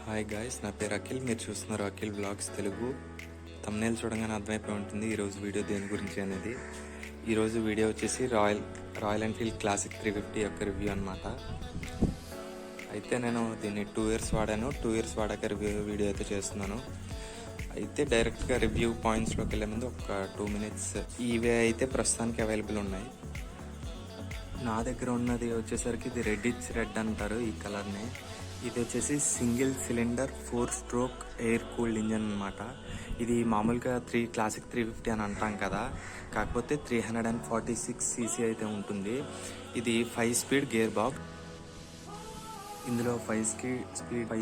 Hi guys, నా పేరు అఖిల్. మీరు చూస్తున్నారు అఖిల్ వ్లాగ్స్ తెలుగు. థంబ్నెయిల్ చూడగానే అర్థమైపోయి ఉంటుంది ఈరోజు వీడియో దేని గురించి అనేది. ఈరోజు వీడియో వచ్చేసి రాయల్ ఎన్ఫీల్డ్ క్లాసిక్ 350 యొక్క రివ్యూ అనమాట. అయితే నేను దీన్ని 2 years వాడాను. 2 years వాడాక వీడియో అయితే చేస్తున్నాను. అయితే డైరెక్ట్గా రివ్యూ పాయింట్స్లోకి వెళ్ళే ముందు ఒక 2 minutes ఇవే అయితే ప్రస్తుతానికి అవైలబుల్ ఉన్నాయి. నా దగ్గర ఉన్నది వచ్చేసరికి ఇది రెడ్ అంటారు ఈ కలర్ని. ఇది వచ్చేసి single cylinder 4-stroke air cooled engine అనమాట. ఇది మామూలుగా క్లాసిక్ 350 అని అంటాం కదా, కాకపోతే 346cc అయితే ఉంటుంది. ఇది 5-speed గేర్ బాక్స్. ఇందులో 5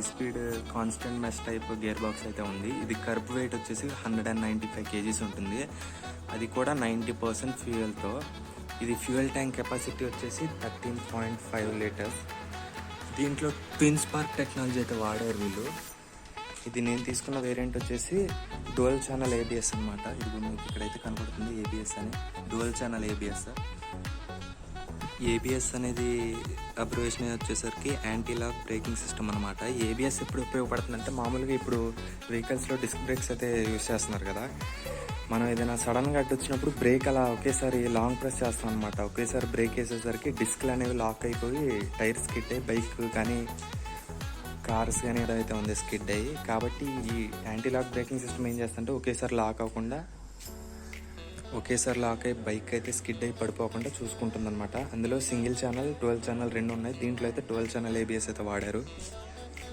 speed constant mesh type gear box అయితే ఉంది. ఇది కర్బ్ వెయిట్ వచ్చేసి 195 kgs ఉంటుంది. అది కూడా 90% ఫ్యూయల్తో. ఇది ఫ్యూయల్ ట్యాంక్ కెపాసిటీ వచ్చేసి 13.5 లీటర్స్. దీంట్లో ట్విన్ స్పార్క్ టెక్నాలజీ అయితే వాడారు వీళ్ళు. ఇది నేను తీసుకున్న వేరియంట్ వచ్చేసి డ్యువల్ ఛానల్ ABS అనమాట. ఇది మీకు ఇక్కడైతే కనపడుతుంది ABS అని, డ్యువల్ ఛానల్ ABS అనేది అబ్రివేషన్ వచ్చేసరికి యాంటీ లాక్ బ్రేకింగ్ సిస్టమ్ అనమాట. ABS ఎప్పుడు ఉపయోగపడుతుందంటే, మామూలుగా ఇప్పుడు వెహికల్స్లో డిస్క్ బ్రేక్స్ అయితే యూస్ చేస్తున్నారు కదా, మనం ఏదైనా సడన్గా అడ్డు వచ్చినప్పుడు బ్రేక్ అలా ఒకేసారి లాంగ్ ప్రెస్ చేస్తాం అనమాట. ఒకేసారి బ్రేక్ వేసేసరికి డిస్క్లు అనేవి లాక్ అయిపోయి టైర్ స్కిడ్ అయ్యి బైక్ కానీ కార్స్ కానీ ఏదైతే ఉంది స్కిడ్ అయ్యి. కాబట్టి ఈ యాంటీ లాక్ బ్రేకింగ్ సిస్టమ్ ఏం చేస్తుంటే ఒకేసారి లాక్ అయ్యి బైక్ అయితే స్కిడ్ అయ్యి పడిపోకుండా చూసుకుంటుంది అనమాట. అందులో సింగిల్ ఛానల్, డ్యువల్ ఛానల్ రెండు ఉన్నాయి. దీంట్లో అయితే డ్యువల్ ఛానల్ ABS అయితే వాడారు.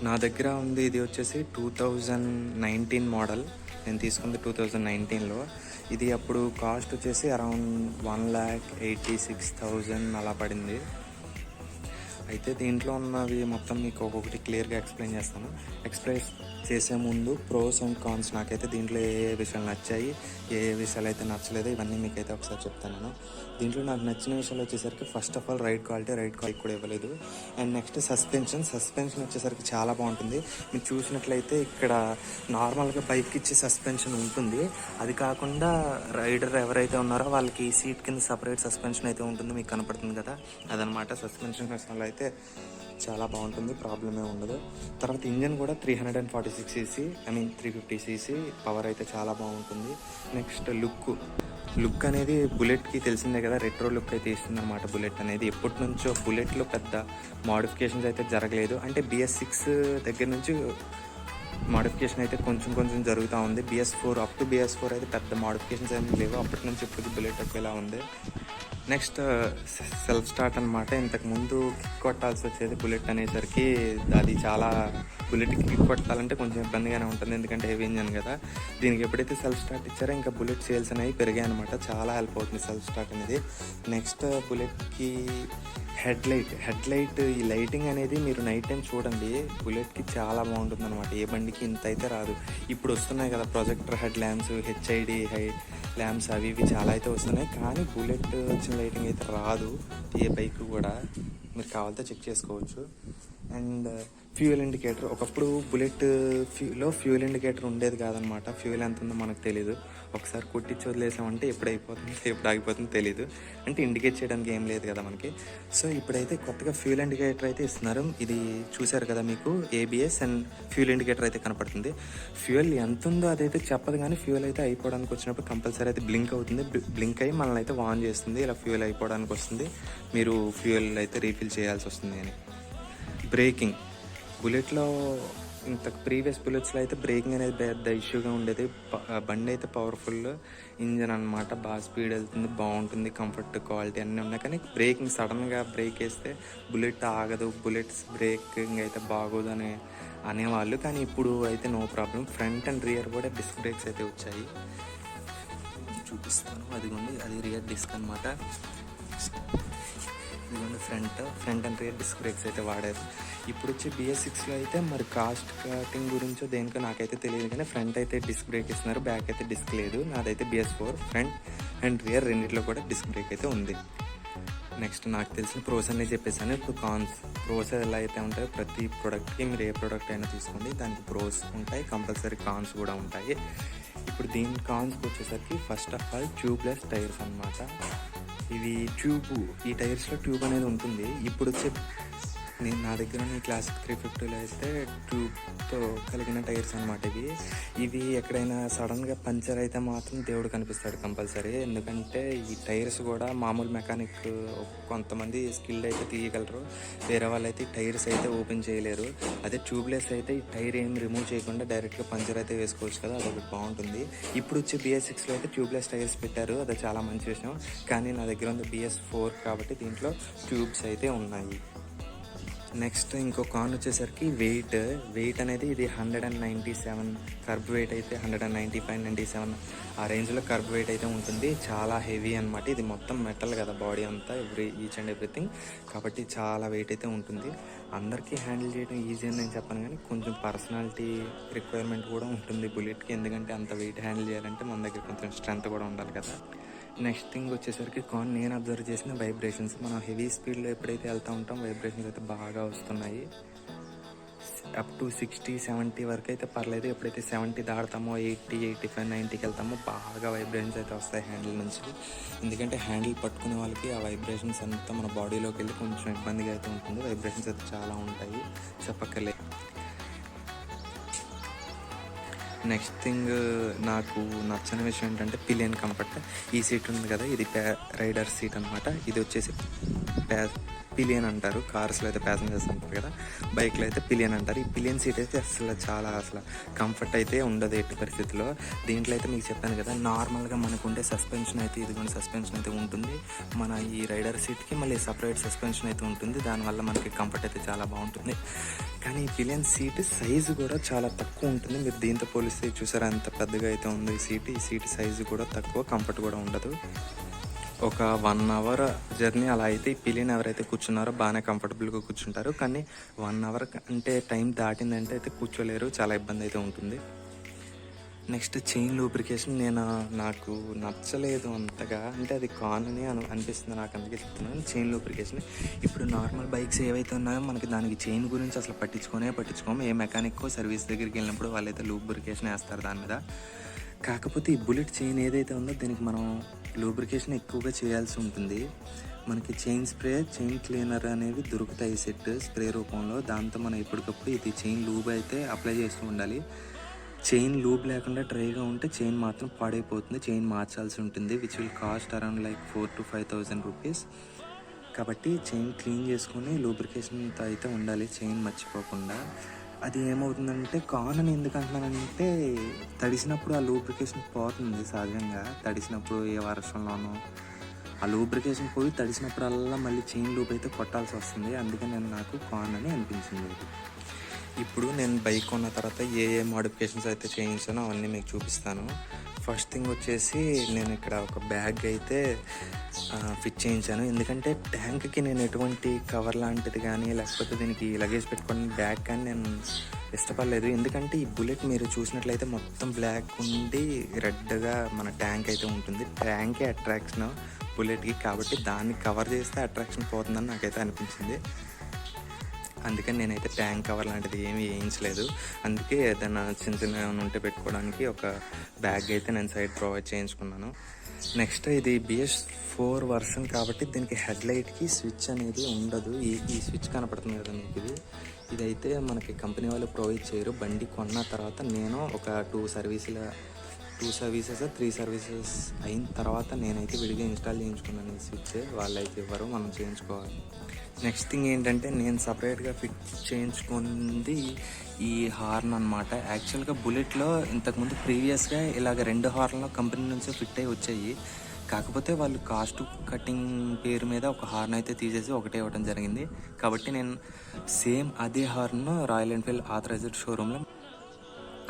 నా దగ్గర ఉంది ఇది వచ్చేసి 2019 మోడల్. నేను తీసుకుంది 2019లో. ఇది అప్పుడు కాస్ట్ వచ్చేసి అరౌండ్ 1,86,000 అలా పడింది. అయితే దీంట్లో ఉన్నవి మొత్తం మీకు ఒక్కొక్కటి క్లియర్గా ఎక్స్ప్లెయిన్ చేస్తాను. ఎక్స్ప్రెస్ చేసే ముందు ప్రోస్ అండ్ కాన్స్, నాకైతే దీంట్లో ఏ విషయాలు నచ్చాయి, ఏ విషయాలు అయితే నచ్చలేదు, ఇవన్నీ మీకైతే ఒకసారి చెప్తాను నేను. దీంట్లో నాకు నచ్చిన విషయాలు వచ్చేసరికి first of all ride quality కూడా ఇవ్వలేదు. అండ్ నెక్స్ట్ సస్పెన్షన్ వచ్చేసరికి చాలా బాగుంటుంది. మీరు చూసినట్లయితే ఇక్కడ నార్మల్గా బైక్ ఇచ్చే సస్పెన్షన్ ఉంటుంది. అది కాకుండా రైడర్ ఎవరైతే ఉన్నారో వాళ్ళకి సీట్ కింద సపరేట్ సస్పెన్షన్ అయితే ఉంటుంది, మీకు కనపడుతుంది కదా, అదనమాట. సస్పెన్షన్ విషయంలో అయితే చాలా బాగుంటుంది, ప్రాబ్లమే ఉండదు. తర్వాత ఇంజన్ కూడా 346cc, 350cc పవర్ అయితే చాలా బాగుంటుంది. నెక్స్ట్ లుక్ అనేది బుల్లెట్కి తెలిసిందే కదా, రెట్రో లుక్ అయితే ఇస్తుంది అనమాట. బుల్లెట్ అనేది ఎప్పటి నుంచో బుల్లెట్లో పెద్ద మోడిఫికేషన్స్ అయితే జరగలేదు. అంటే BS6 దగ్గర నుంచి మోడిఫికేషన్ అయితే కొంచెం జరుగుతూ ఉంది. BS4 అప్ టు BS4 అయితే పెద్ద మోడిఫికేషన్స్ ఏమీ లేవు. అప్పటి నుంచి ఇప్పటికి బుల్లెట్ ఒకేలా ఉంది. నెక్స్ట్ సెల్ఫ్ స్టార్ట్ అనమాట. ఇంతకుముందు కిక్ కొట్టాల్సి వచ్చేది బుల్లెట్ అనేసరికి, అది చాలా బుల్లెట్కి కిక్ కొట్టాలంటే కొంచెం ఇబ్బందిగానే ఉంటుంది, ఎందుకంటే హెవీ ఇంజన్ కదా. దీనికి ఎప్పుడైతే సెల్ఫ్ స్టార్ట్ ఇచ్చారో ఇంకా బుల్లెట్ సేల్స్ అనేవి పెరిగాయి అనమాట. చాలా హెల్ప్ అవుతుంది సెల్ఫ్ స్టార్ట్ అనేది. నెక్స్ట్ బుల్లెట్కి హెడ్ లైట్ ఈ లైటింగ్ అనేది మీరు నైట్ టైం చూడండి, బుల్లెట్కి చాలా బాగుంటుంది అనమాట. ఏ బండికి ఇంత అయితే రాదు. ఇప్పుడు వస్తున్నాయి కదా projector head lamps, HID lamps, అవి ఇవి చాలా అయితే వస్తున్నాయి. కానీ బుల్లెట్ వచ్చిన లైటింగ్ అయితే రాదు ఏ బైక్ కూడా. మీరు కావాలంటే చెక్ చేసుకోవచ్చు. అండ్ ఫ్యూయల్ ఇండికేటర్, ఒకప్పుడు బుల్లెట్లో ఫ్యూయల్ ఇండికేటర్ ఉండేది కాదనమాట. ఫ్యూయల్ ఎంత ఉందో మనకు తెలీదు. ఒకసారి కొట్టించి వదిలేసామంటే ఎప్పుడు ఆగిపోతుందో తెలీదు. అంటే ఇండికేట్ చేయడానికి ఏం లేదు కదా మనకి. సో ఇప్పుడైతే కొత్తగా ఫ్యూయల్ ఇండికేటర్ అయితే ఇస్తున్నారు. ఇది చూసారు కదా, మీకు ABS అండ్ ఫ్యూయల్ ఇండికేటర్ అయితే కనపడుతుంది. ఫ్యూయల్ ఎంత ఉందో అదైతే చెప్పదు, కానీ ఫ్యూయల్ అయితే అయిపోవడానికి వచ్చినప్పుడు కంపల్సరీ అయితే బ్లింక్ అవుతుంది. బ్లింక్ అయ్యి మనల్ని అయితే ఆన్ చేస్తుంది. ఇలా ఫ్యూయల్ అయిపోవడానికి వస్తుంది, మీరు ఫ్యూయల్ అయితే రీఫిల్ చేయాల్సి వస్తుంది అని. బ్రేకింగ్ బుల్లెట్లో ప్రీవియస్ బుల్లెట్స్లో అయితే బ్రేకింగ్ అనేది పెద్ద ఇష్యూగా ఉండేది. బండి అయితే పవర్ఫుల్ ఇంజన్ అనమాట, బాగా స్పీడ్ వెళ్తుంది, బాగుంటుంది, కంఫర్ట్, క్వాలిటీ అన్నీ ఉన్నాయి. కానీ బ్రేకింగ్ సడన్గా బ్రేక్ వేస్తే బుల్లెట్ ఆగదు, బుల్లెట్స్ బ్రేకింగ్ అయితే బాగోదు అనేవాళ్ళు. కానీ ఇప్పుడు అయితే no problem. Front and rear కూడా డిస్క్ బ్రేక్స్ అయితే వచ్చాయి, చూపిస్తాను. అది రియర్ డిస్క్ అనమాట. ఇదిగోండి front and rear disc brakes అయితే వాడారు. ఇప్పుడు వచ్చి BS6లో అయితే మరి కాస్ట్ కటింగ్ గురించో దేనికో నాకైతే తెలియదు, కానీ ఫ్రంట్ అయితే డిస్క్ బ్రేక్ ఇస్తున్నారు, బ్యాక్ అయితే డిస్క్ లేదు. నాదైతే BS4 ఫ్రంట్ అండ్ రియర్ రెండింటిలో కూడా డిస్క్ బ్రేక్ అయితే ఉంది. నెక్స్ట్ నాకు తెలిసిన ప్రోస్ అనేది చెప్పేసాను. ఇప్పుడు ప్రోస్ ఎలా అయితే ఉంటాయో ప్రతి ప్రోడక్ట్కి, మీరు ఏ ప్రోడక్ట్ అయినా తీసుకోండి, దానికి ప్రోస్ ఉంటాయి, కంపల్సరీ కాన్స్ కూడా ఉంటాయి. ఇప్పుడు దీని కాన్స్కి వచ్చేసరికి first of all tubeless tyres అనమాట. ఇవి ఈ టైర్స్లో ట్యూబ్ అనేది ఉంటుంది. ఇప్పుడు వచ్చే నా దగ్గర ఉన్న ఈ క్లాసిక్ 350లో అయితే ట్యూబ్తో కలిగిన టైర్స్ అనమాట ఇవి ఎక్కడైనా సడన్గా పంచర్ అయితే మాత్రం దేవుడు కనిపిస్తాడు కంపల్సరీ. ఎందుకంటే ఈ టైర్స్ కూడా మామూలు మెకానిక్ కొంతమంది స్కిల్డ్ అయితే తీయగలరు, వేరే వాళ్ళు అయితే ఈ టైర్స్ అయితే ఓపెన్ చేయలేరు. అదే ట్యూబ్లెస్ అయితే ఈ టైర్ ఏం రిమూవ్ చేయకుండా డైరెక్ట్గా పంచర్ అయితే వేసుకోవచ్చు కదా, అదొకటి బాగుంటుంది. ఇప్పుడు వచ్చే BS6లో అయితే ట్యూబ్లెస్ టైర్స్ పెట్టారు, అది చాలా మంచి విషయం. కానీ నా దగ్గర ఉంది BS4 కాబట్టి దీంట్లో ట్యూబ్స్ అయితే ఉన్నాయి. నెక్స్ట్ ఇంకో కాన్ వచ్చేసరికి వెయిట్ అనేది ఇది 197 కర్బ్ వెయిట్ అయితే 195, 97 ఆ రేంజ్లో కర్బ్ వెయిట్ అయితే ఉంటుంది. చాలా హెవీ అనమాట, ఇది మొత్తం మెటల్ కదా బాడీ అంతా, ఈచ్ అండ్ ఎవ్రీథింగ్, కాబట్టి చాలా వెయిట్ అయితే ఉంటుంది. అందరికీ హ్యాండిల్ చేయడం ఈజీ అని నేను చెప్పాను, కానీ కొంచెం పర్సనాలిటీ రిక్వైర్మెంట్ కూడా ఉంటుంది బుల్లెట్కి. ఎందుకంటే అంత వెయిట్ హ్యాండిల్ చేయాలంటే మన దగ్గర కొంచెం స్ట్రెంత్ కూడా ఉండాలి కదా. నెక్స్ట్ థింగ్ వచ్చేసరికి కాన్ నేను అబ్జర్వ్ చేసిన వైబ్రేషన్స్. మనం హెవీ స్పీడ్లో ఎప్పుడైతే వెళ్తూ ఉంటాం వైబ్రేషన్స్ అయితే బాగా వస్తున్నాయి. అప్ టు 60-70 వరకు అయితే పర్లేదు. ఎప్పుడైతే 70 దాడతామో 80, 85, 90కి వెళ్తామో బాగా వైబ్రేషన్స్ అయితే వస్తాయి హ్యాండిల్ నుంచి. ఎందుకంటే హ్యాండిల్ పట్టుకునే వాళ్ళకి ఆ వైబ్రేషన్స్ అంతా మన బాడీలోకి వెళ్ళి కొంచెం ఇబ్బందిగా అయితే ఉంటుంది. వైబ్రేషన్స్ అయితే చాలా ఉంటాయి, చెప్పక్కర్లేదు. నెక్స్ట్ థింగ్ నాకు నచ్చని విషయం ఏంటంటే పిలియన్ కంఫర్ట్. ఈ సీట్ ఉంది కదా, ఇది రైడర్ సీట్ అనమాట. ఇది వచ్చేసి పిలియన్ అంటారు, కార్స్లో అయితే ప్యాసింజర్స్ అంటారు కదా, బైక్లో అయితే పిలియన్ అంటారు. ఈ పిలియన్ సీట్ అయితే అసలు కంఫర్ట్ అయితే ఉండదు ఎట్టి పరిస్థితిలో. దీంట్లో అయితే మీకు చెప్పాను కదా, నార్మల్గా మనకు ఉండే సస్పెన్షన్ అయితే ఇదిగోండి సస్పెన్షన్ అయితే ఉంటుంది. మన ఈ రైడర్ సీట్కి మళ్ళీ సపరేట్ సస్పెన్షన్ అయితే ఉంటుంది, దానివల్ల మనకి కంఫర్ట్ అయితే చాలా బాగుంటుంది. కానీ ఈ పిలియన్ సీట్ సైజు కూడా చాలా తక్కువ ఉంటుంది. మీరు దీంతో పోలిస్తే చూసారా ఎంత పెద్దగా అయితే ఉందో ఈ సీట్ సైజు కూడా తక్కువ, కంఫర్ట్ కూడా ఉండదు. ఒక 1 అవర్ జర్నీ అలా అయితే ఈ పిలియన్ ఎవరైతే కూర్చున్నారో బాగానే కంఫర్టబుల్గా కూర్చుంటారు. కానీ 1 అవర్ అంటే టైం దాటిందంటే అయితే కూర్చోలేరు, చాలా ఇబ్బంది అయితే ఉంటుంది. నెక్స్ట్ చైన్ లూబ్రికేషన్ నాకు నచ్చలేదు అంతగా, అంటే అది కాన్ అని అనిపిస్తుంది నాకు, అందుకే చెప్తున్నాను. చైన్ లూబ్రికేషన్ ఇప్పుడు నార్మల్ బైక్స్ ఏవైతే ఉన్నాయో మనకి దానికి చైన్ గురించి అసలు పట్టించుకోము. ఏ మెకానిక్ సర్వీస్ దగ్గరికి వెళ్ళినప్పుడు వాళ్ళైతే లూబ్రికేషన్ వేస్తారు దాని మీద. కాకపోతే ఈ బుల్లెట్ చైన్ ఏదైతే ఉందో దీనికి మనం లూబ్రికేషన్ ఎక్కువగా చేయాల్సి ఉంటుంది. మనకి చైన్ స్ప్రే, చైన్ క్లీనర్ అనేవి దొరుకుతాయి సెట్ స్ప్రే రూపంలో. దాంతో మనం ఎప్పటికప్పుడు ఇది చైన్ లూబ్ అయితే అప్లై చేస్తూ ఉండాలి. చైన్ లూబ్ లేకుండా డ్రైగా ఉంటే చైన్ మాత్రం పాడైపోతుంది, చైన్ మార్చాల్సి ఉంటుంది, which will cost around like 4,000 to 5,000 rupees. కాబట్టి చైన్ క్లీన్ చేసుకుని లూబ్రికేషన్తో అయితే ఉండాలి, చైన్ మర్చిపోకుండా. అది ఏమవుతుందంటే కాన్ అని ఎందుకు అంటున్నానంటే తడిసినప్పుడు ఆ లూబ్రికేషన్ పోతుంది సహజంగా. తడిసినప్పుడు ఏ వర్షంలోనూ ఆ లూబ్రికేషన్ పోయి తడిసినప్పుడల్లా మళ్ళీ చైన్ లూబ్ అయితే కొట్టాల్సి వస్తుంది. అందుకని నాకు కాన్ అని అనిపించింది. ఇప్పుడు నేను బైక్ కొన్న తర్వాత ఏ మోడిఫికేషన్స్ అయితే చేయించానో అవన్నీ మీకు చూపిస్తాను. ఫస్ట్ థింగ్ వచ్చేసి నేను ఇక్కడ ఒక బ్యాగ్ అయితే ఫిట్ చేయించాను. ఎందుకంటే ట్యాంక్కి నేను ఎటువంటి కవర్ లాంటిది కానీ లేకపోతే దీనికి లగేజ్ పెట్టుకుని బ్యాగ్ కానీ నేను ఇష్టపడలేదు. ఎందుకంటే ఈ బుల్లెట్ మీరు చూసినట్లయితే మొత్తం బ్లాక్ ఉండి రెడ్గా మన ట్యాంక్ అయితే ఉంటుంది. ట్యాంకే అట్రాక్షన్ బుల్లెట్కి, కాబట్టి దాన్ని కవర్ చేస్తే అట్రాక్షన్ పోతుందని నాకైతే అనిపించింది. అందుకని నేనైతే ట్యాంక్ కవర్ లాంటిది ఏమీ వేయించలేదు. అందుకే ఏదైనా చిన్న ఉంటే పెట్టుకోవడానికి ఒక బ్యాగ్ అయితే నేను సైడ్ ప్రొవైడ్ చేయించుకున్నాను. నెక్స్ట్ ఇది BS4 వర్షన్ కాబట్టి దీనికి హెడ్ లైట్కి స్విచ్ అనేది ఉండదు. ఈ స్విచ్ కనపడుతుంది కదా మీకు, ఇదైతే మనకి కంపెనీ వాళ్ళు ప్రొవైడ్ చేయరు. బండి కొన్న తర్వాత నేను ఒక 2 సర్వీసెస్ 3 సర్వీసెస్ అయిన తర్వాత నేనైతే విడిగా ఇన్స్టాల్ చేయించుకున్నాను. ఈ స్విచ్ వాళ్ళైతే ఇవ్వరు, మనం చేయించుకోవాలి. నెక్స్ట్ థింగ్ ఏంటంటే నేను సపరేట్గా ఫిట్ చేయించుకుంది ఈ హార్న్ అనమాట. యాక్చువల్గా బుల్లెట్లో ఇంతకుముందు ప్రీవియస్గా ఇలాగ 2 హార్న్లో కంపెనీ నుంచే ఫిట్ అయ్యి వచ్చాయి. కాకపోతే వాళ్ళు కాస్ట్ కటింగ్ పేరు మీద ఒక హార్న్ అయితే తీసేసి ఒకటే ఇవ్వడం జరిగింది. కాబట్టి నేను సేమ్ అదే హార్న్ రాయల్ ఎన్ఫీల్డ్ ఆథరైజ్డ్ షోరూంలో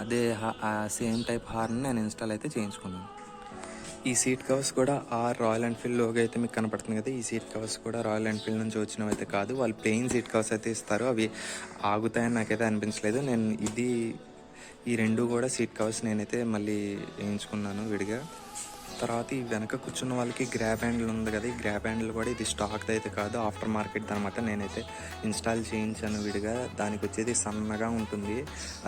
అదే సేమ్ టైప్ హార్న్ నేను ఇన్స్టాల్ అయితే చేయించుకున్నాను. ఈ సీట్ కవర్స్ కూడా రాయల్ ఎన్ఫీల్డ్ లోగో అయితే మీకు కనపడుతుంది కదా, ఈ సీట్ కవర్స్ కూడా రాయల్ ఎన్ఫీల్డ్ నుంచి వచ్చినవి అయితే కాదు. వాళ్ళు ప్లెయిన్ సీట్ కవర్స్ అయితే ఇస్తారు, అవి ఆగుతాయని నాకైతే అనిపించలేదు. నేను ఈ 2 కూడా సీట్ కవర్స్ నేనైతే మళ్ళీ వేయించుకున్నాను విడిగా. తర్వాత ఈ వెనక కూర్చున్న వాళ్ళకి గ్రాబ్ హ్యాండిల్ ఉంది కదా, ఈ గ్రాబ్ హ్యాండిల్ కూడా ఇది స్టాక్ది అయితే కాదు, ఆఫ్టర్ మార్కెట్ అనమాట. నేనైతే ఇన్స్టాల్ చేయించాను విడిగా. దానికి వచ్చేది సన్నగా ఉంటుంది,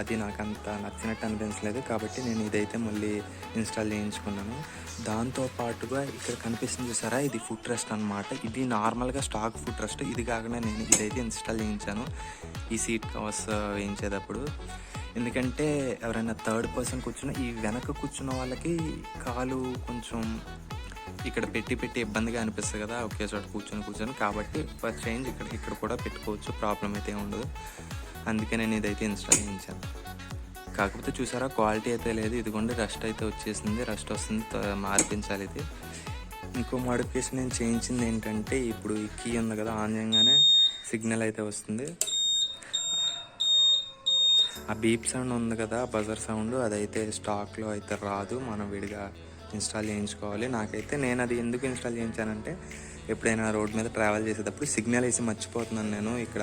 అది నాకు అంత నచ్చినట్టు అనిపించలేదు, కాబట్టి నేను ఇదైతే మళ్ళీ ఇన్స్టాల్ చేయించుకున్నాను. దాంతోపాటుగా ఇక్కడ కనిపిస్తుంది చూసారా, ఇది ఫుట్ రెస్ట్ అనమాట. ఇది నార్మల్గా స్టాక్ ఫుట్ రెస్ట్, ఇది కాకుండా నేను ఇదైతే ఇన్స్టాల్ చేయించాను ఈ సీట్ కవర్స్ వేయించేటప్పుడు. ఎందుకంటే ఎవరైనా థర్డ్ పర్సన్ కూర్చున్న, ఈ వెనక కూర్చున్న వాళ్ళకి కాలు కొంచెం ఇక్కడ పెట్టి ఇబ్బందిగా అనిపిస్తుంది కదా, ఒకే చోట కూర్చొని. కాబట్టి ఫర్ చేంజ్ ఇక్కడ కూడా పెట్టుకోవచ్చు, ప్రాబ్లం అయితే ఉండదు. అందుకే నేను ఇదైతే ఇన్స్టాల్ చేయించాను. కాకపోతే చూసారా, క్వాలిటీ అయితే లేదు. ఇదిగోండి రస్ట్ అయితే వచ్చేసింది, రస్ట్ వస్తుంది, మార్పించాలి ఇది. ఇంకో మోడిఫికేషన్ నేను చేయించింది ఏంటంటే, ఇప్పుడు ఈ కీ ఉంది కదా, ఆన్ చేయగానే సిగ్నల్ అయితే వస్తుంది. ఆ బీప్ సౌండ్ ఉంది కదా, బజర్ సౌండ్, అదైతే స్టాక్లో అయితే రాదు, మనం విడిగా ఇన్స్టాల్ చేయించుకోవాలి. నేను అది ఎందుకు ఇన్స్టాల్ చేయించానంటే, ఎప్పుడైనా రోడ్ మీద ట్రావెల్ చేసేటప్పుడు సిగ్నల్ వేసి మర్చిపోతున్నాను నేను. ఇక్కడ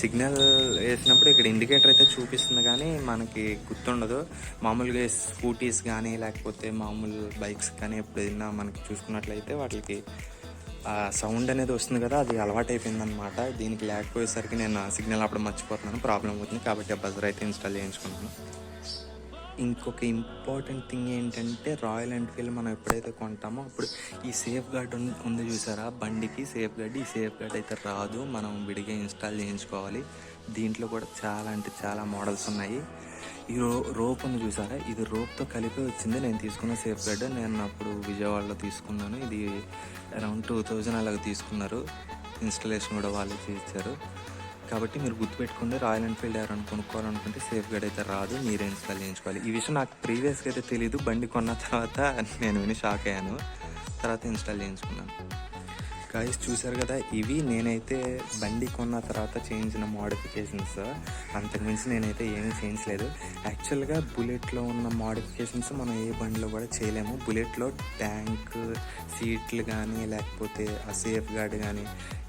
సిగ్నల్ వేసినప్పుడు ఇక్కడ ఇండికేటర్ అయితే చూపిస్తుంది, కానీ మనకి గుర్తుండదు. మామూలుగా స్కూటీస్ కానీ లేకపోతే మామూలు బైక్స్ కానీ ఎప్పుడైనా మనకి చూసుకున్నట్లయితే వాటికి సౌండ్ అనేది వస్తుంది కదా, అది అలవాటు అయిపోయిందనమాట. దీనికి లేకపోయేసరికి నేను సిగ్నల్ అప్పుడు మర్చిపోతున్నాను, ప్రాబ్లం అవుతుంది. కాబట్టి ఆ బజర్ అయితే ఇన్స్టాల్ చేయించుకున్నాను. ఇంకొక ఇంపార్టెంట్ థింగ్ ఏంటంటే, రాయల్ ఎన్ఫీల్డ్ మనం ఎప్పుడైతే కొంటామో అప్పుడు ఈ సేఫ్ గార్డ్ ఉంది చూసారా, బండికి సేఫ్ గార్డ్. ఈ సేఫ్ గార్డ్ అయితే రాదు, మనం విడిగా ఇన్స్టాల్ చేయించుకోవాలి. దీంట్లో కూడా చాలా అంటే చాలా మోడల్స్ ఉన్నాయి. ఈ రోప్ ఉంది చూసారా, ఇది రోప్తో కలిపి వచ్చింది నేను తీసుకున్న సేఫ్ గార్డ్. నేను అప్పుడు విజయవాడలో తీసుకున్నాను. ఇది అరౌండ్ 2000 అలాగ తీసుకున్నారు. ఇన్స్టాలేషన్ కూడా వాళ్ళు ఇచ్చారు. కాబట్టి మీరు గుర్తుపెట్టుకోండి, రాయల్ ఎన్ఫీల్డ్ ఎవరైనా కొనుక్కోవాలనుకుంటే సేఫ్ గార్డ్ అయితే రాదు, మీరే ఇన్స్టాల్ చేయించుకోవాలి. ఈ విషయం నాకు ప్రీవియస్గా అయితే తెలీదు. బండి కొన్న తర్వాత నేను విని షాక్ అయ్యాను. తర్వాత ఇన్స్టాల్ చేయించుకున్నాను. గాయస్ చూసారు కదా, ఇవి నేనైతే బండి కొన్న తర్వాత చేయించిన మోడిఫికేషన్స్. అంతకుమించి నేనైతే ఏమీ చేయించలేదు. యాక్చువల్గా బుల్లెట్లో ఉన్న మోడిఫికేషన్స్ మనం ఏ బండిలో కూడా చేయలేము. బుల్లెట్లో ట్యాంక్, సీట్లు కానీ లేకపోతే ఆ సేఫ్ గార్డ్ కానీ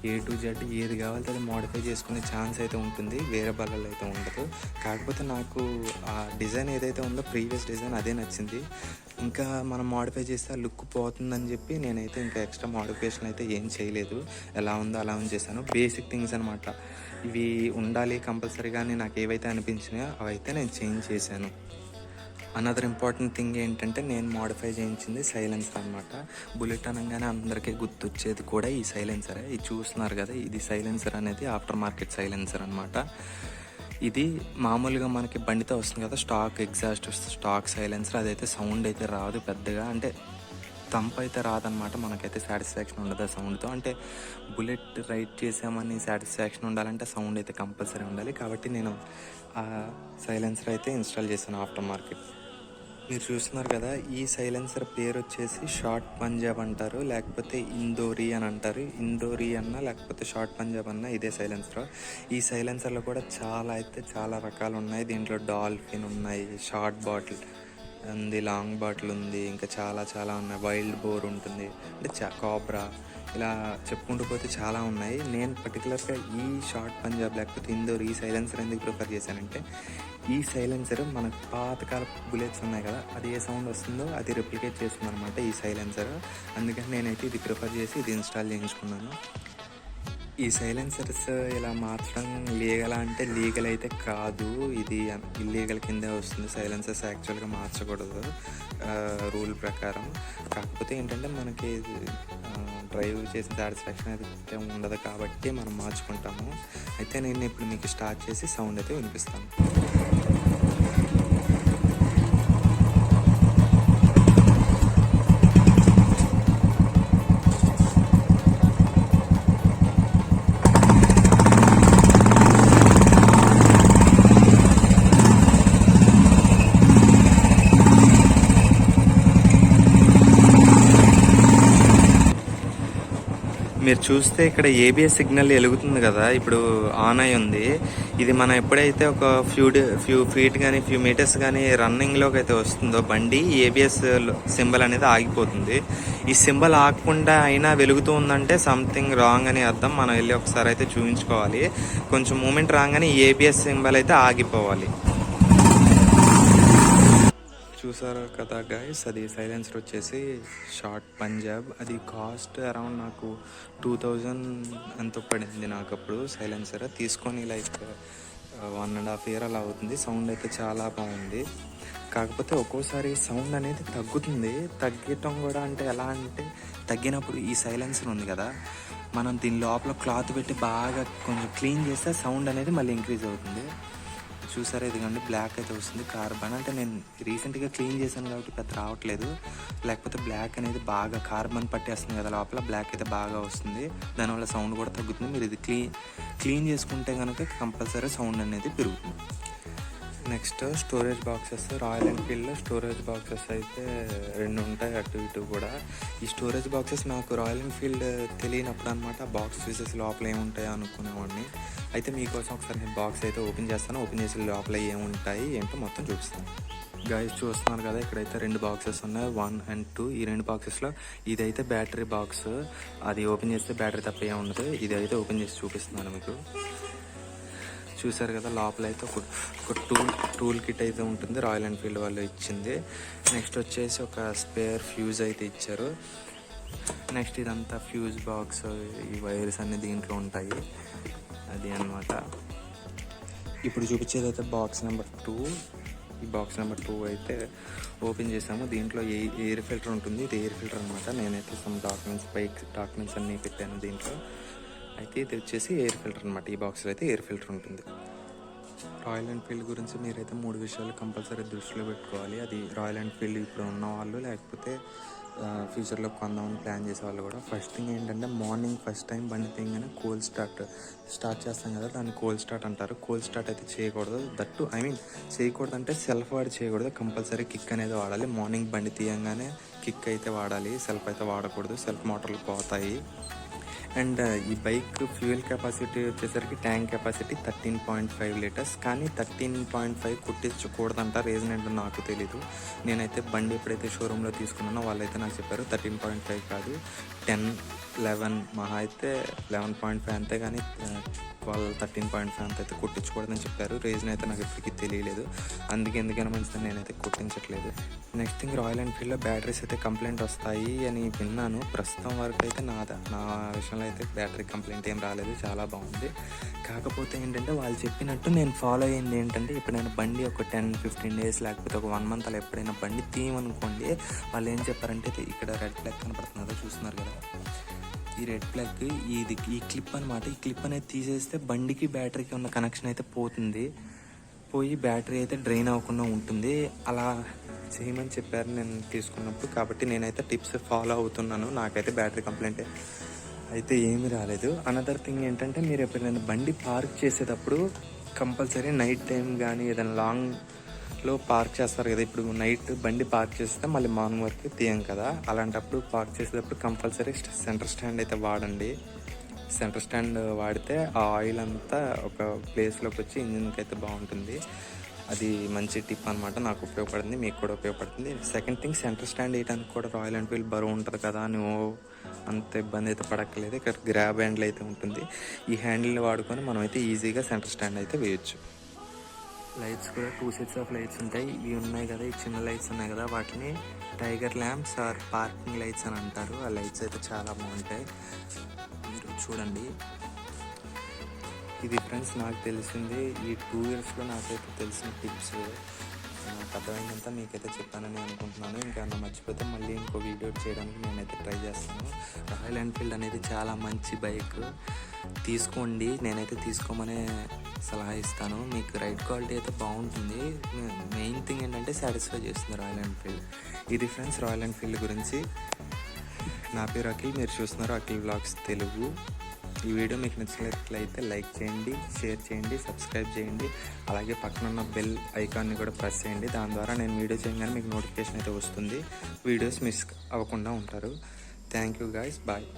A to Z ఏది కావాలంటే అది మోడిఫై చేసుకునే ఛాన్స్ అయితే ఉంటుంది, వేరే బళ్ళలో అయితే ఉండదు. కాకపోతే నాకు ఆ డిజైన్ ఏదైతే ఉందో ప్రీవియస్ డిజైన్ అదే నచ్చింది. ఇంకా మనం మోడిఫై చేస్తే ఆ లుక్ పోతుందని చెప్పి నేనైతే ఇంకా ఎక్స్ట్రా మోడిఫికేషన్ అయితే ఏం చేయలేదు. ఎలా ఉందో అలా చేశాను. బేసిక్ థింగ్స్ అనమాట, ఇవి ఉండాలి కంపల్సరీగా అని నాకు ఏవైతే అనిపించినాయో అవైతే నేను చేంజ్ చేశాను. అనదర్ ఇంపార్టెంట్ థింగ్ ఏంటంటే, నేను మోడిఫై చేయించింది సైలెన్సర్ అనమాట. బుల్లెట్ అనగానే అందరికీ గుర్తొచ్చేది కూడా ఈ సైలెన్సరే. ఇది చూస్తున్నారు కదా, ఇది సైలెన్సర్ అనేది ఆఫ్టర్ మార్కెట్ సైలెన్సర్ అనమాట. ఇది మామూలుగా మనకి బండితో వస్తుంది కదా, స్టాక్ ఎగ్జాస్ట్ స్టాక్ సైలెన్సర్. అదైతే సౌండ్ అయితే రాదు పెద్దగా, అంటే తంపు అయితే రాదనమాట. మనకైతే సాటిస్ఫాక్షన్ ఉండదు ఆ సౌండ్తో. అంటే బుల్లెట్ రైడ్ చేసామని సాటిస్ఫాక్షన్ ఉండాలంటే సౌండ్ అయితే కంపల్సరీ ఉండాలి. కాబట్టి నేను ఆ సైలెన్సర్ అయితే ఇన్స్టాల్ చేశాను ఆఫ్టర్ మార్కెట్. మీరు చూస్తున్నారు కదా, ఈ సైలెన్సర్ పేరు వచ్చేసి షార్ట్ పంజాబ్ అంటారు, లేకపోతే ఇందోరి అని అంటారు. ఇందోరి అన్నా లేకపోతే షార్ట్ పంజాబ్ అన్నా ఇదే సైలెన్సర్. ఈ సైలెన్సర్లో కూడా చాలా రకాలు ఉన్నాయి. దీంట్లో డాల్ఫిన్ ఉన్నాయి, షార్ట్ బాటిల్ ఉంది, లాంగ్ బాటిల్ ఉంది, ఇంకా చాలా ఉన్నాయి. వైల్డ్ బోర్ ఉంటుంది, అంటే కాబ్రా, ఇలా చెప్పుకుంటూ పోతే చాలా ఉన్నాయి. నేను పర్టికులర్గా ఈ షార్ట్ పంజాబ్ లేకపోతే ఇందోర్ ఈ సైలెన్సర్ ఎందుకు ప్రిఫర్ చేశానంటే, ఈ సైలెన్సర్ మనకు పాతకాల బుల్లెట్స్ ఉన్నాయి కదా, అది ఏ సౌండ్ వస్తుందో అది రెప్లికేట్ చేస్తుంది అనమాట ఈ సైలెన్సర్. అందుకని నేనైతే ఇది ప్రిఫర్ చేసి ఇది ఇన్స్టాల్ చేయించుకున్నాను. ఈ సైలెన్సర్స్ ఇలా మార్చడం లీగల్ అంటే లీగల్ అయితే కాదు, ఇది ఇల్లీగల్ కిందే వస్తుంది. సైలెన్సర్స్ యాక్చువల్గా మార్చకూడదు రూల్ ప్రకారం. కాకపోతే ఏంటంటే మనకి డ్రైవ్ చేసిన సాటిస్ఫాక్షన్ అయితే ఉండదు, కాబట్టి మనం మార్చుకుంటాము. అయితే నేను ఇప్పుడు మీకు స్టార్ట్ చేసి సౌండ్ అయితే వినిపిస్తాను. మీరు చూస్తే ఇక్కడ ఏబిఎస్ సిగ్నల్ వెలుగుతుంది కదా, ఇప్పుడు ఆన్ అయి ఉంది. ఇది మనం ఎప్పుడైతే ఒక ఫ్యూ ఫీట్ కానీ ఫ్యూ మీటర్స్ కానీ రన్నింగ్లోకి అయితే వస్తుందో బండి, ఏబిఎస్ సింబల్ అనేది ఆగిపోతుంది. ఈ సింబల్ ఆగకుండా అయినా వెలుగుతూ ఉందంటే సంథింగ్ రాంగ్ అని అర్థం. మనం వెళ్ళి ఒకసారి అయితే చూపించుకోవాలి. కొంచెం మూమెంట్ రాగానే ఏబిఎస్ సింబల్ అయితే ఆగిపోవాలి. చూసారు కదా గైస్, అది సైలెన్సర్ వచ్చేసి షార్ట్ పంజాబ్. అది కాస్ట్ అరౌండ్ నాకు 2000 ఎంతో పడింది నాకు అప్పుడు. సైలెన్సర్ తీసుకొని లైక్ 1.5 year అలా అవుతుంది. సౌండ్ అయితే చాలా బాగుంది. కాకపోతే ఒక్కోసారి సౌండ్ అనేది తగ్గుతుంది. తగ్గటం కూడా అంటే ఎలా అంటే, తగ్గినప్పుడు ఈ సైలెన్సర్ ఉంది కదా, మనం దీని లోపల క్లాత్ పెట్టి బాగా కొంచెం క్లీన్ చేస్తే సౌండ్ అనేది మళ్ళీ ఇంక్రీజ్ అవుతుంది. చూసారా, ఇదిగోండి బ్లాక్ అయితే వస్తుంది. కార్బన్ అంటే నేను రీసెంట్గా క్లీన్ చేశాను కాబట్టి పెద్ద రావట్లేదు. లేకపోతే బ్లాక్ అనేది బాగా కార్బన్ పట్టేస్తుంది కదా లోపల, బ్లాక్ అయితే బాగా వస్తుంది. దానివల్ల సౌండ్ కూడా తగ్గుతుంది. మీరు ఇది క్లీన్ చేసుకుంటే కనుక కంపల్సరీ సౌండ్ అనేది పెరుగుతుంది. Next storage boxes. రాయల్ ఎన్ఫీల్డ్లో స్టోరేజ్ బాక్సెస్ అయితే 2 ఉంటాయి, అటు ఇటు కూడా. ఈ స్టోరేజ్ బాక్సెస్ నాకు రాయల్ ఎన్ఫీల్డ్ తెలియనప్పుడు అనమాట, బాక్స్ చూసేసి లోపల ఏముంటాయో అనుకునేవాడిని. అయితే మీకోసం ఒకసారి నేను బాక్స్ అయితే ఓపెన్ చేస్తాను. ఓపెన్ చేసి లోపల ఏముంటాయి ఏంటో మొత్తం చూపిస్తాను. గైస్ చూస్తున్నారు కదా, ఇక్కడైతే 2 బాక్సెస్ ఉన్నాయి, 1 and 2. ఈ 2 బాక్సెస్లో ఇదైతే బ్యాటరీ బాక్స్. అది ఓపెన్ చేస్తే బ్యాటరీ తప్ప ఏమి ఉండదు. ఇది అయితే ఓపెన్ చేసి చూపిస్తున్నాను మీకు. చూసారు కదా, లోపల అయితే ఒక టూల్ కిట్ అయితే ఉంటుంది, రాయల్ ఎన్ఫీల్డ్ వాళ్ళు ఇచ్చింది. నెక్స్ట్ వచ్చేసి ఒక స్పేర్ ఫ్యూజ్ అయితే ఇచ్చారు. నెక్స్ట్ ఇదంతా ఫ్యూజ్ బాక్స్, ఈ వైర్స్ అన్నీ దీంట్లో ఉంటాయి, అది అన్నమాట. ఇప్పుడు చూపించేది అయితే బాక్స్ నెంబర్ 2. ఈ బాక్స్ నెంబర్ 2 అయితే ఓపెన్ చేసాము. దీంట్లో ఎయిర్ ఫిల్టర్ ఉంటుంది. ఇది ఎయిర్ ఫిల్టర్ అనమాట. నేనైతే సమ్ డాక్యుమెంట్స్ అన్నీ పెట్టాను దీంట్లో. అయితే ఇది వచ్చేసి ఎయిర్ ఫిల్టర్ అనమాట. ఈ బాక్స్లో అయితే ఎయిర్ ఫిల్టర్ ఉంటుంది. రాయల్ ఎన్ఫీల్డ్ గురించి మీరైతే 3 విషయాలు కంపల్సరీ దృష్టిలో పెట్టుకోవాలి. అది రాయల్ ఎన్ఫీల్డ్ ఇప్పుడు ఉన్న వాళ్ళు, లేకపోతే ఫ్యూచర్లో కొందామని ప్లాన్ చేసే వాళ్ళు కూడా. ఫస్ట్ థింగ్ ఏంటంటే, మార్నింగ్ ఫస్ట్ టైం బండి తీయగానే కోల్డ్ స్టార్ట్ చేస్తాం కదా, దాన్ని కోల్డ్ స్టార్ట్ అంటారు. కోల్డ్ స్టార్ట్ అయితే చేయకూడదు. దట్టు చేయకూడదు అంటే సెల్ఫ్ వాడి చేయకూడదు. కంపల్సరీ కిక్ అనేది వాడాలి. మార్నింగ్ బండి తీయంగానే కిక్ అయితే వాడాలి, సెల్ఫ్ అయితే వాడకూడదు. సెల్ఫ్ మోటార్లు పోతాయి. అండ్ ఈ బైక్ ఫ్యూయల్ కెపాసిటీ వచ్చేసరికి ట్యాంక్ కెపాసిటీ 13.5 liters. కానీ 13.5 కుట్టించకూడదంట. రీజన్ ఏంటో నాకు తెలీదు. నేనైతే బండి ఎప్పుడైతే షోరూంలో తీసుకున్నానో వాళ్ళైతే నాకు చెప్పారు 13.5 కాదు, 10, 11, మహా అయితే 11.5 అంతే. కానీ వాళ్ళు 13.5 అంత అయితే కుట్టించకూడదని చెప్పారు. రీజన్ అయితే నాకు ఇప్పటికీ తెలియలేదు. ఎందుకైనా మంచిదని నేనైతే కుట్టించట్లేదు. నెక్స్ట్ థింగ్, రాయల్ ఎన్ఫీల్డ్లో బ్యాటరీస్ అయితే కంప్లైంట్ వస్తాయి అని విన్నాను. ప్రస్తుతం వరకు అయితే నా విషయంలో అయితే బ్యాటరీ కంప్లైంట్ ఏం రాలేదు, చాలా బాగుంది. కాకపోతే ఏంటంటే, వాళ్ళు చెప్పినట్టు నేను ఫాలో అయ్యింది ఏంటంటే, ఎప్పుడైనా బండి ఒక 10-15 days లేకపోతే ఒక 1 month అలా ఎప్పుడైనా బండి తీయమనుకోండి, వాళ్ళు ఏం చెప్పారంటే, ఇక్కడ రెడ్ ఫ్లాగ్ కనపడుతుందో చూస్తున్నారు కదా, ఈ రెడ్ ఫ్లాగ్ ఈ క్లిప్ అనమాట. ఈ క్లిప్ అనేది తీసేస్తే బండికి బ్యాటరీకి ఉన్న కనెక్షన్ అయితే పోయి బ్యాటరీ అయితే డ్రైన్ అవ్వకుండా ఉంటుంది. అలా చేయమని చెప్పారు నేను తీసుకున్నప్పుడు. కాబట్టి నేనైతే టిప్స్ ఫాలో అవుతున్నాను. నాకైతే బ్యాటరీ కంప్లైంట్ అయితే ఏమీ రాలేదు. అనదర్ థింగ్ ఏంటంటే, మీరు ఎప్పుడైనా బండి పార్క్ చేసేటప్పుడు కంపల్సరీ నైట్ టైం కానీ ఏదైనా లాంగ్లో పార్క్ చేస్తారు కదా, ఇప్పుడు నైట్ బండి పార్క్ చేస్తే మళ్ళీ మార్నింగ్ వరకు తీయం కదా, అలాంటప్పుడు పార్క్ చేసేటప్పుడు కంపల్సరీ సెంటర్ స్టాండ్ అయితే వాడండి. సెంటర్ స్టాండ్ వాడితే ఆ ఆయిల్ అంతా ఒక ప్లేస్లోకి వచ్చి ఇంజిన్కి అయితే బాగుంటుంది. అది మంచి టిప్ అనమాట. నాకు ఉపయోగపడింది, మీకు కూడా ఉపయోగపడుతుంది. సెకండ్ థింగ్, సెంటర్ స్టాండ్ వేయడానికి కూడా రాయల్ ఎన్ఫీల్డ్ బరువు ఉంటుంది కదా, నువ్వు అంత ఇబ్బంది అయితే పడక్కలేదు. ఇక్కడ గ్రాబ్ హ్యాండిల్ అయితే ఉంటుంది. ఈ హ్యాండిల్ని వాడుకొని మనం అయితే ఈజీగా సెంటర్ స్టాండ్ అయితే వేయచ్చు. లైట్స్ కూడా 2 sets ఆఫ్ లైట్స్ ఉంటాయి. ఇవి ఉన్నాయి కదా, ఈ చిన్న లైట్స్ ఉన్నాయి కదా, వాటిని tiger lamps or parking lights అని అంటారు. ఆ లైట్స్ అయితే చాలా బాగుంటాయి, మీరు చూడండి. ఇది ఫ్రెండ్స్ నాకు తెలిసింది. ఈ 2 yearsలో నాకైతే తెలిసిన టిప్స్ నాకు అర్థమైందంతా మీకైతే చెప్పానని అనుకుంటున్నాను. ఇంకా మర్చిపోతే మళ్ళీ ఇంకో వీడియో చేయడానికి నేనైతే ట్రై చేస్తాను. రాయల్ ఎన్ఫీల్డ్ అనేది చాలా మంచి బైక్, తీసుకోండి. నేనైతే తీసుకోమనే సలహా ఇస్తాను. మీకు రైడ్ క్వాలిటీ అయితే బాగుంటుంది. మెయిన్ థింగ్ ఏంటంటే సాటిస్ఫై చేస్తుంది రాయల్ ఎన్ఫీల్డ్. ఇది ఫ్రెండ్స్ రాయల్ ఎన్ఫీల్డ్ గురించి. నా పేరు అఖిల్, మీరు చూస్తున్నారు అఖిల్ వ్లాగ్స్ తెలుగు. ఈ వీడియో మీకు నచ్చినట్లయితే లైక్ చేయండి, షేర్ చేయండి, సబ్స్క్రైబ్ చేయండి. అలాగే పక్కన ఉన్న బెల్ ఐకాన్ని కూడా ప్రెస్ చేయండి. దాని ద్వారా నేను వీడియో చేయగానే మీకు నోటిఫికేషన్ అయితే వస్తుంది. వీడియోస్ మిస్ అవ్వకుండా ఉంటారు. Thank you guys, bye.